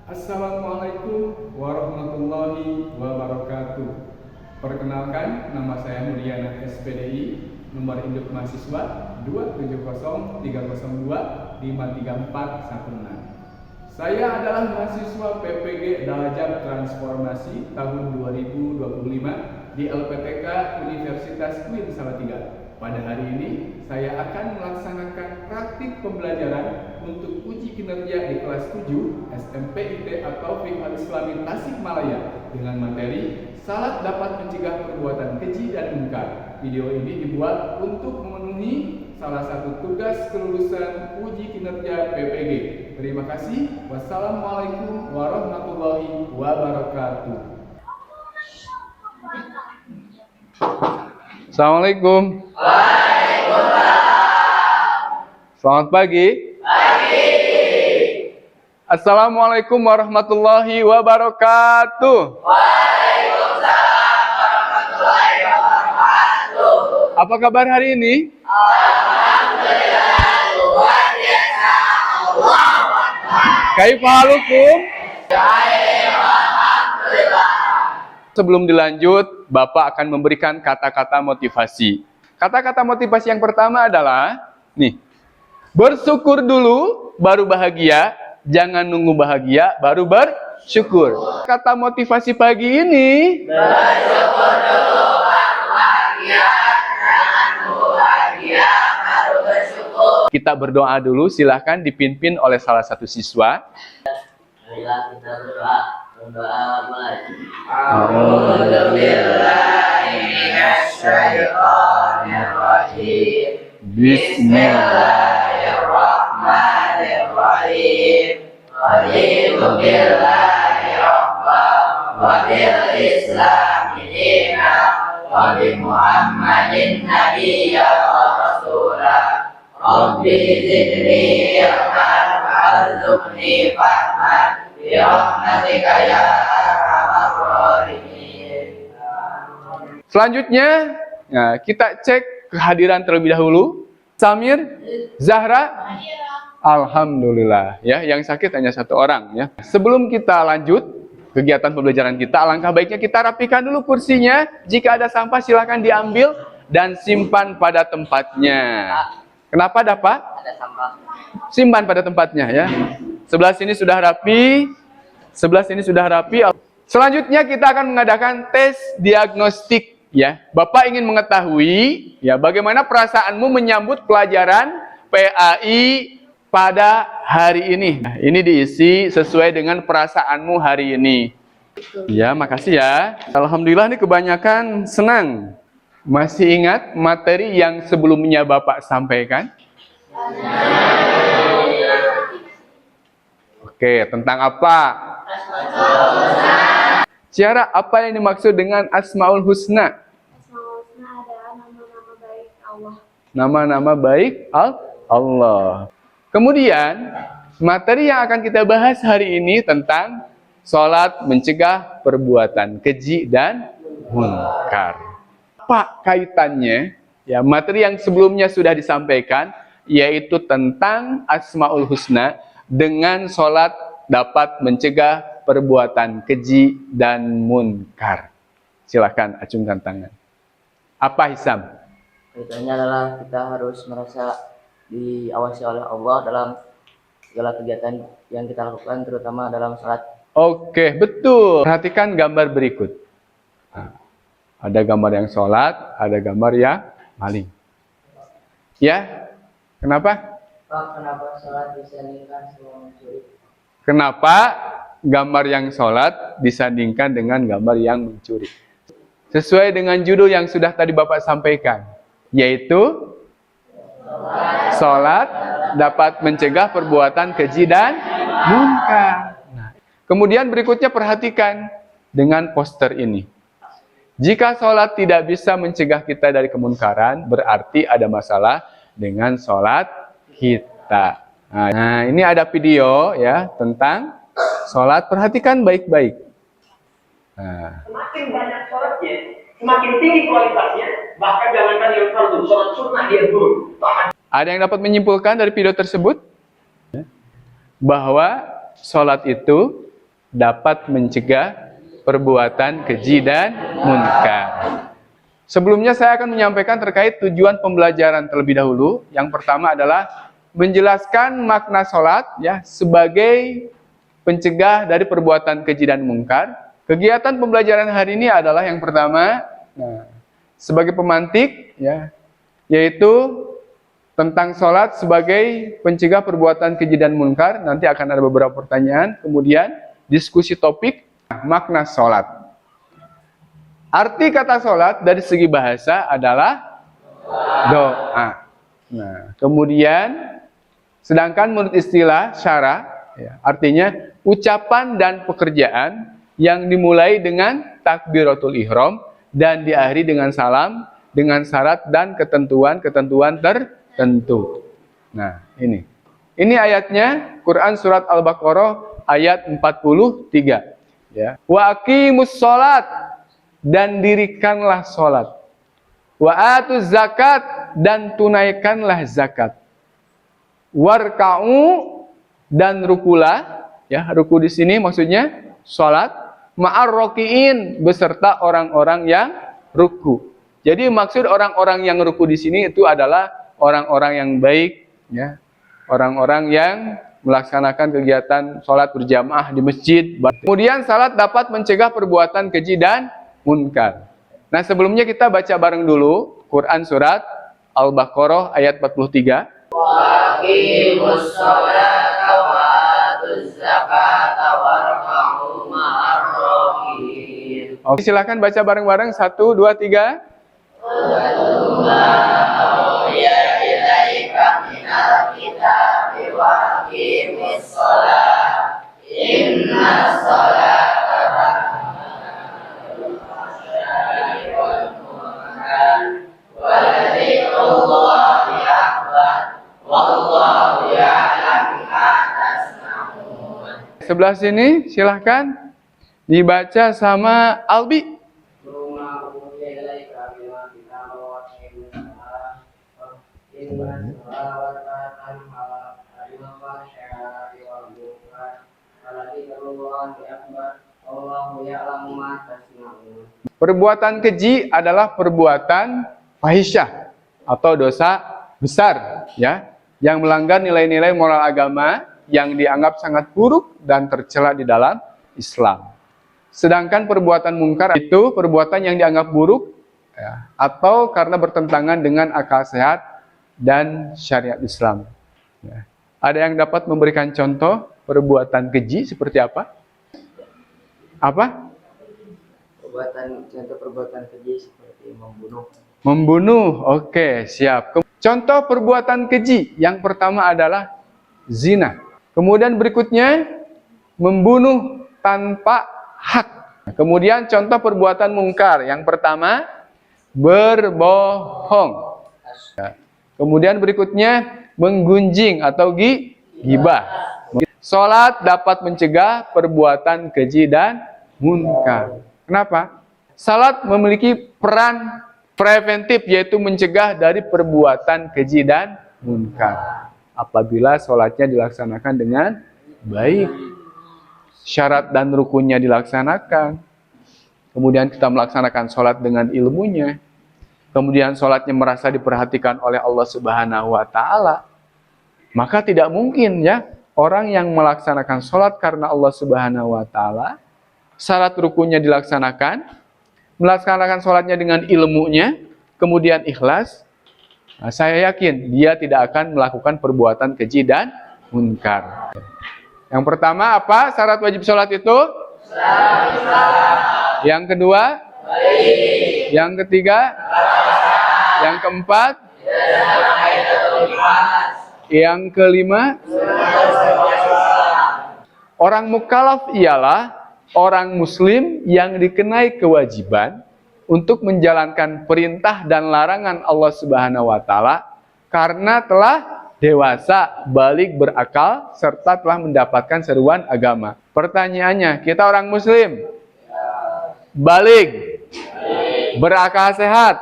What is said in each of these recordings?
Assalamualaikum warahmatullahi wabarakatuh. Perkenalkan, nama saya Mulyana SPDI, nomor induk mahasiswa 27030253416. Saya adalah mahasiswa PPG Darajat Transformasi tahun 2025 di LPTK Universitas Queen Salatiga. Pada hari ini, saya akan melaksanakan praktik pembelajaran untuk uji kinerja di kelas 7 SMPIT atau Fiqh Al-Islami Tasikmalaya dengan materi salat dapat mencegah perbuatan keji dan munkar. Video ini dibuat untuk memenuhi salah satu tugas kelulusan uji kinerja PPG. Terima kasih. Wassalamualaikum warahmatullahi wabarakatuh. Assalamualaikum. Waalaikumsalam. Selamat pagi. Pagi. Assalamualaikum warahmatullahi wabarakatuh. Waalaikumsalam warahmatullahi wabarakatuh. Apa kabar hari ini? Alhamdulillah, luar biasa. Allahu Akbar. Kaifa halukum? Alhamdulillah. Sebelum dilanjut, Bapak akan memberikan kata-kata motivasi. Kata-kata motivasi yang pertama adalah, bersyukur dulu, baru bahagia. Jangan nunggu bahagia, baru bersyukur. Kata motivasi pagi ini, Bersyukur dulu baru bahagia. Jangan nunggu bahagia baru bersyukur. kita berdoa dulu, silahkan dipimpin oleh salah satu siswa. Marilah kita berdoa. Berdoa mulai. A'udzubillahiminasyaitonirrajim. Bismillahirrahmanirrahim. Raditu billahi rabban wa bil islami dinan wa bi Muhammadin nabiyyan wa rasulah. Rabbi zidni ilman warzuqni fahman bi rahmatika ya arhamar rahimin. Selanjutnya, kita cek kehadiran terlebih dahulu. Samir, Zahra, alhamdulillah. Ya, yang sakit hanya satu orang. Ya. Sebelum kita lanjut kegiatan pembelajaran kita, alangkah baiknya kita rapikan dulu kursinya. Jika ada sampah, silakan diambil dan simpan pada tempatnya. Kenapa dapat? Ada sampah. Simpan pada tempatnya ya. Sebelah sini sudah rapi. Sebelah sini sudah rapi. Selanjutnya kita akan mengadakan tes diagnostik ya. Bapak ingin mengetahui ya bagaimana perasaanmu menyambut pelajaran PAI pada hari ini. Nah, ini diisi sesuai dengan perasaanmu hari ini. Ya, makasih ya. Alhamdulillah ini kebanyakan senang. Masih ingat materi yang sebelumnya Bapak sampaikan? Oke, tentang apa? Ciara, apa yang dimaksud dengan Asmaul Husna? Asmaul Husna adalah nama-nama baik Allah. Nama-nama baik Allah. Kemudian, materi yang akan kita bahas hari ini tentang sholat mencegah perbuatan keji dan munkar. Apa kaitannya? Ya, materi yang sebelumnya sudah disampaikan, yaitu tentang Asmaul Husna dengan sholat dapat mencegah perbuatan keji dan munkar. Silakan acungkan tangan. Apa Hisam? Kaitannya adalah kita harus merasa diawasi oleh Allah dalam segala kegiatan yang kita lakukan, terutama dalam salat. Oke, betul. Perhatikan gambar berikut. Ada gambar yang sholat, ada gambar yang maling. Ya, kenapa? Pak, kenapa salat disandingkan sama mencuri? Kenapa gambar yang sholat disandingkan dengan gambar yang mencuri? Sesuai dengan judul yang sudah tadi Bapak sampaikan, yaitu sholat dapat mencegah perbuatan keji dan munkar. Nah, kemudian berikutnya perhatikan dengan poster ini. Jika sholat tidak bisa mencegah kita dari kemunkaran, berarti ada masalah dengan sholat kita. Nah, ini ada video ya tentang sholat. Perhatikan baik-baik. Nah. Semakin banyak sholatnya, semakin tinggi kualitasnya. Bahkan jangankan yang fardu, sholat sunnah dia dulu. Ada yang dapat menyimpulkan dari video tersebut? Bahwa sholat itu dapat mencegah perbuatan keji dan munkar. Sebelumnya saya akan menyampaikan terkait tujuan pembelajaran terlebih dahulu. Yang pertama adalah menjelaskan makna sholat ya sebagai pencegah dari perbuatan keji dan munkar. Kegiatan pembelajaran hari ini adalah yang pertama, sebagai pemantik ya, yaitu tentang sholat sebagai pencegah perbuatan keji dan munkar. Nanti akan ada beberapa pertanyaan, kemudian diskusi topik makna sholat. Arti kata sholat dari segi bahasa adalah doa. Nah, kemudian sedangkan menurut istilah syara, ya, artinya ucapan dan pekerjaan yang dimulai dengan takbiratul ihram dan diakhiri dengan salam dengan syarat dan ketentuan-ketentuan tertentu. Nah, ini ayatnya Quran surat Al-Baqarah ayat 43. Ya. Wa aqimus sholat, dan dirikanlah sholat. Wa atuz zakat, dan tunaikanlah zakat. Warka'u, dan rukulah. Ya, ruku di sini maksudnya sholat. Ma'ar rokiin, beserta orang-orang yang ruku. Jadi maksud orang-orang yang ruku di sini itu adalah orang-orang yang baik, ya, orang-orang yang melaksanakan kegiatan sholat berjamaah di masjid. Kemudian salat dapat mencegah perbuatan keji dan munkar. Nah, sebelumnya kita baca bareng dulu Quran surat Al-Baqarah ayat 43. Waqimus sholata wa atuz zakata warka'u ma'ar rakiin. Oke, silakan baca bareng-bareng 1, 2, 3. Sebelah sini silahkan dibaca sama Albi. Perbuatan keji adalah perbuatan fahisyah atau dosa besar, ya, yang melanggar nilai-nilai moral agama yang dianggap sangat buruk dan tercela di dalam Islam. Sedangkan perbuatan mungkar itu perbuatan yang dianggap buruk, ya, atau karena bertentangan dengan akal sehat dan syariat Islam. Ya. Ada yang dapat memberikan contoh perbuatan keji seperti apa? Apa? Contoh perbuatan keji seperti membunuh. Membunuh, oke, siap. Contoh perbuatan keji yang pertama adalah zina. Kemudian berikutnya membunuh tanpa hak. Kemudian contoh perbuatan mungkar yang pertama berbohong. Kemudian berikutnya menggunjing atau ghibah. Salat dapat mencegah perbuatan keji dan munkar. Kenapa? Salat memiliki peran preventif, yaitu mencegah dari perbuatan keji dan munkar. Apabila sholatnya dilaksanakan dengan baik, syarat dan rukunnya dilaksanakan, kemudian kita melaksanakan sholat dengan ilmunya, kemudian sholatnya merasa diperhatikan oleh Allah Subhanahu wa Ta'ala, maka tidak mungkin ya orang yang melaksanakan sholat karena Allah Subhanahu wa Ta'ala, syarat rukunnya dilaksanakan, melaksanakan sholatnya dengan ilmunya, kemudian ikhlas, nah, saya yakin dia tidak akan melakukan perbuatan keji dan munkar. Yang pertama apa syarat wajib sholat itu? Yang kedua? Yang ketiga? Yang keempat? Yang kelima? Orang mukallaf ialah orang muslim yang dikenai kewajiban untuk menjalankan perintah dan larangan Allah Subhanahu wa Ta'ala karena telah dewasa, balik, berakal, serta telah mendapatkan seruan agama. Pertanyaannya, kita orang muslim, balik, berakal sehat,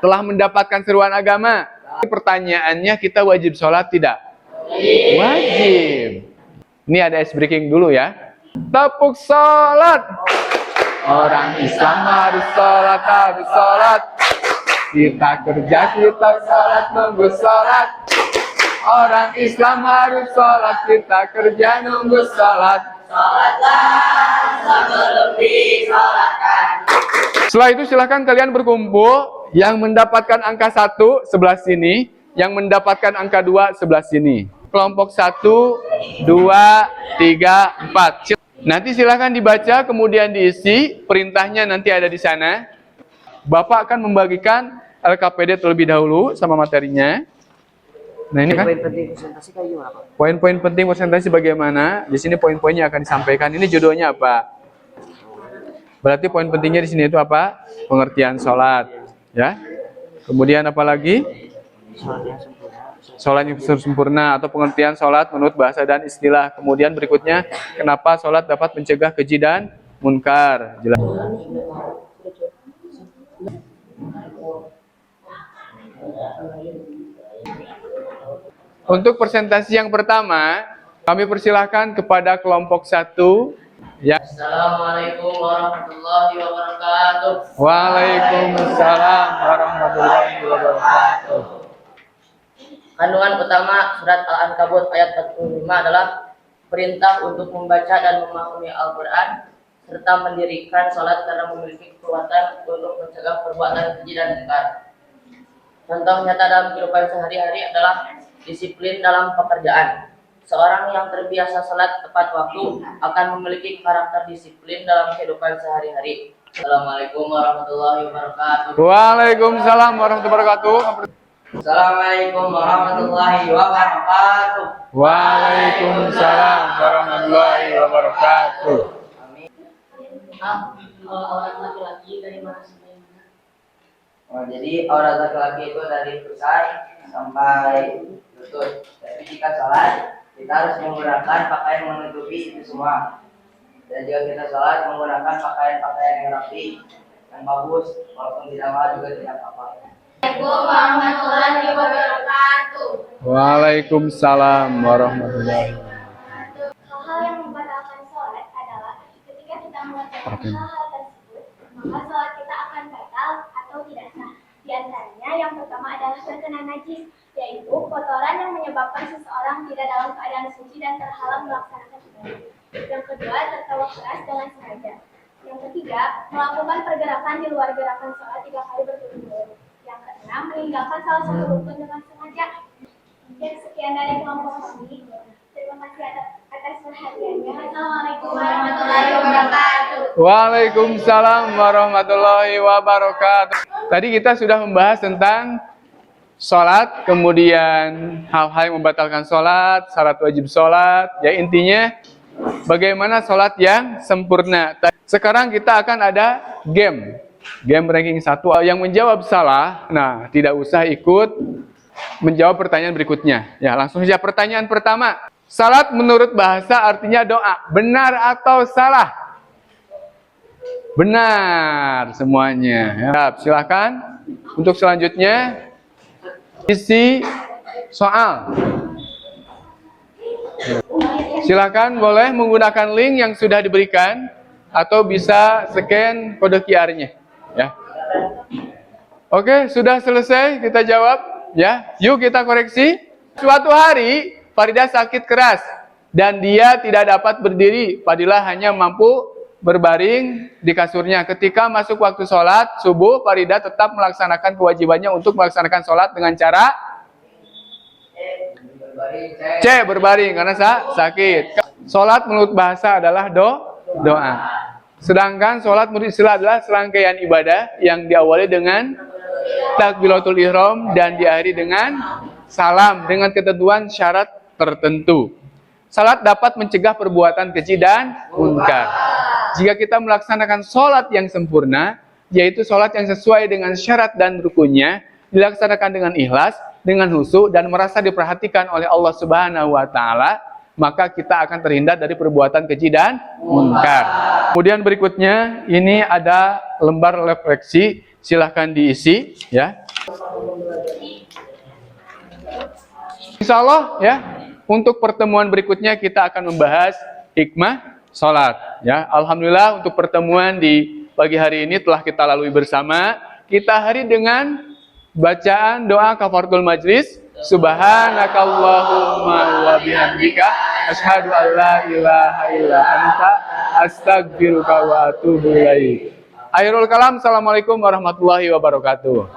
telah mendapatkan seruan agama. Pertanyaannya, kita wajib sholat tidak? Wajib. Ini ada ice breaking dulu ya. Tepuk sholat. Orang Islam harus sholat, harus sholat. Kita kerja, kita sholat, nunggu sholat. Orang Islam harus sholat, kita kerja, nunggu sholat. Setelah itu silahkan kalian berkumpul. Yang mendapatkan angka 1 sebelah sini, yang mendapatkan angka 2 sebelah sini. Kelompok 1, 2, 3, 4. Nanti silahkan dibaca, kemudian diisi. Perintahnya nanti ada di sana. Bapak akan membagikan LKPD terlebih dahulu sama materinya. Nah ini kan Poin penting presentasi kayak gimana, Pak? poin-poin penting presentasi bagaimana. Di sini poin-poinnya akan disampaikan. Ini judulnya apa? Berarti poin pentingnya di sini itu apa? Pengertian sholat, ya. Kemudian apa lagi? Sholat yang sempurna atau pengertian sholat menurut bahasa dan istilah. Kemudian berikutnya, kenapa sholat dapat mencegah keji dan munkar. Jelas. Untuk presentasi yang pertama, kami persilahkan kepada kelompok 1. Ya. Assalamualaikum warahmatullahi wabarakatuh. Waalaikumsalam warahmatullahi wabarakatuh. Kandungan utama surat Al-Ankabut ayat 45 adalah perintah untuk membaca dan memahami Al-Quran serta mendirikan sholat karena memiliki kekuatan untuk mencegah perbuatan keji dan munkar. Contoh nyata dalam kehidupan sehari-hari adalah disiplin dalam pekerjaan. Seorang yang terbiasa sholat tepat waktu akan memiliki karakter disiplin dalam kehidupan sehari-hari. Assalamualaikum warahmatullahi wabarakatuh. Waalaikumsalam warahmatullahi wabarakatuh. Assalamualaikum warahmatullahi wabarakatuh. Waalaikumsalam warahmatullahi wabarakatuh. Kalau aurat laki-laki dari mana sampai mana? Oh, jadi aurat laki-laki itu dari pusar sampai lutut. Tapi jika sholat, kita harus menggunakan pakaian menutupi itu semua. Dan jika kita sholat menggunakan pakaian-pakaian yang rapi, yang bagus, walaupun tidak mahal juga tidak apa-apa. Assalamualaikum warahmatullahi wabarakatuh. Waalaikumsalam warahmatullahi wabarakatuh. Hal-hal yang membatalkan sholat adalah ketika kita mengerjakan hal-hal tersebut, maka sholat kita akan batal atau tidak sah. Di antaranya yang pertama adalah terkena najis, yaitu kotoran yang menyebabkan seseorang tidak dalam keadaan suci dan terhalang melaksanakan ibadah. Yang kedua, tertawa keras dengan sengaja. Yang ketiga, melakukan pergerakan di luar gerakan sholat 3 kali berturut-turut. Yang keenam, meninggalkan salah satu rukun dengan sengaja. Dan sekian dari kelompok kami. Terima kasih atas perhatiannya. Assalamualaikum warahmatullahi wabarakatuh. Waalaikumsalam warahmatullahi wabarakatuh. Tadi kita sudah membahas tentang sholat, kemudian hal-hal yang membatalkan sholat, syarat wajib sholat. Ya intinya bagaimana sholat yang sempurna. Sekarang kita akan ada game ranking 1. Yang menjawab salah, nah tidak usah ikut menjawab pertanyaan berikutnya. Ya langsung saja pertanyaan pertama. Salat menurut bahasa artinya doa. Benar atau salah? Benar semuanya. Ya, silakan. Untuk selanjutnya isi soal. Silakan boleh menggunakan link yang sudah diberikan atau bisa scan kode QR-nya. Ya. Oke, sudah selesai kita jawab. Ya, yuk kita koreksi. Suatu hari Farida sakit keras dan dia tidak dapat berdiri. Fadilah hanya mampu berbaring di kasurnya. Ketika masuk waktu sholat subuh, Farida tetap melaksanakan kewajibannya untuk melaksanakan sholat dengan cara berbaring karena sakit. Sholat menurut bahasa adalah doa. Sedangkan sholat menurut istilah adalah serangkaian ibadah yang diawali dengan takbiratul ihram dan diakhiri dengan salam dengan ketentuan syarat tertentu. Salat dapat mencegah perbuatan keji dan munkar. Jika kita melaksanakan sholat yang sempurna, yaitu sholat yang sesuai dengan syarat dan rukunnya, dilaksanakan dengan ikhlas, dengan khusyuk dan merasa diperhatikan oleh Allah Subhanahu wa taala, maka kita akan terhindar dari perbuatan keji dan munkar. Kemudian berikutnya ini ada lembar refleksi, silahkan diisi ya. Insya Allah ya, untuk pertemuan berikutnya kita akan membahas hikmah sholat. Ya, alhamdulillah untuk pertemuan di pagi hari ini telah kita lalui bersama. Kita hari dengan bacaan doa kafaratul majlis. Subhanakallahumma wa bihamdika asyhadu an la ilaha illa anta astaghfiruka wa atubu ilaik. Akhirul kalam, assalamualaikum warahmatullahi wabarakatuh.